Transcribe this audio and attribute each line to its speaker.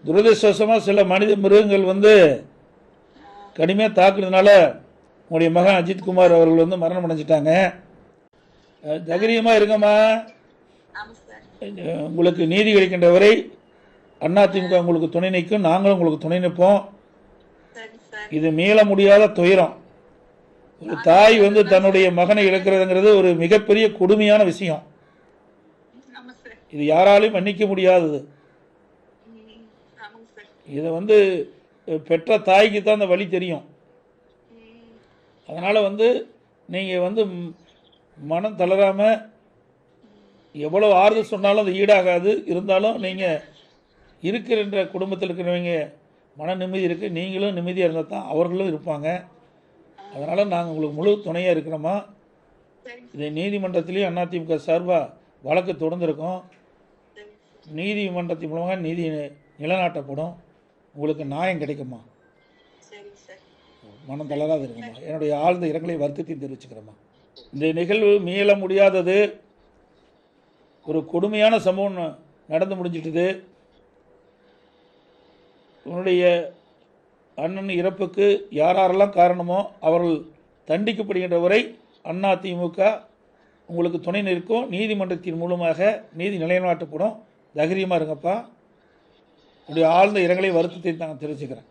Speaker 1: துரதிருஷ்டவசமாக சில மனித மிருகங்கள் வந்து கடுமையாக தாக்குறதுனால உங்களுடைய மகன் அஜித்குமார் அவர்கள் வந்து மரணம் அடைஞ்சிட்டாங்க. தைரியமாக இருங்கம்மா. உங்களுக்கு நீதி கிடைக்கின்ற வரை அதிமுக உங்களுக்கு துணை நிற்கும், நாங்களும் உங்களுக்கு துணை நிற்போம். இது மீள முடியாத துயரம். ஒரு தாய் வந்து தன்னுடைய மகனை இழக்கிறதுங்கிறது ஒரு மிகப்பெரிய கொடுமையான விஷயம். இது யாராலையும் மன்னிக்க முடியாதது. இதை வந்து பெற்ற தாய்க்கு தான் அந்த வழி தெரியும். அதனால் வந்து நீங்கள் வந்து மனம் தளராமல் எவ்வளோ ஆறுதல் சொன்னாலும் அது ஈடாகாது. இருந்தாலும் நீங்கள் இருக்கிற குடும்பத்தில் இருக்கிறவங்க மன நிம்மதி இருக்குது, நீங்களும் நிம்மதியாக இருந்தால் தான் அவர்களும் இருப்பாங்க. அதனால் நாங்கள் உங்களுக்கு முழு துணையாக இருக்கிறோமா. இதை நீதிமன்றத்திலையும் அதிமுக சார்பாக வழக்கு தொடர்ந்துருக்கோம். நீதிமன்றத்தின் மூலமாக நீதி நிலைநாட்டப்படும். உங்களுக்கு நியாயம் கிடைக்குமா. மனம் தளராது இருக்குமா. என்னுடைய ஆழ்ந்த இரங்கலை வருத்தத்தையும் தெரிவிச்சுக்கிறேம்மா. இந்த நிகழ்வு மீள முடியாதது. ஒரு கொடுமையான சம்பவம் நடந்து முடிஞ்சிட்டது. உன்னுடைய அண்ணன் இறப்புக்கு யாரெல்லாம் காரணமோ அவர்கள் தண்டிக்கப்படுகின்ற வரை அதிமுக உங்களுக்கு துணை நிற்கும். நீதிமன்றத்தின் மூலமாக நீதி நிலைநாட்டப்படும். தைரியமாக இருங்கப்பா. உடைய ஆழ்ந்த இரங்கலை வருத்தத்தை நான் தெரிவிச்சுக்கிறேன்.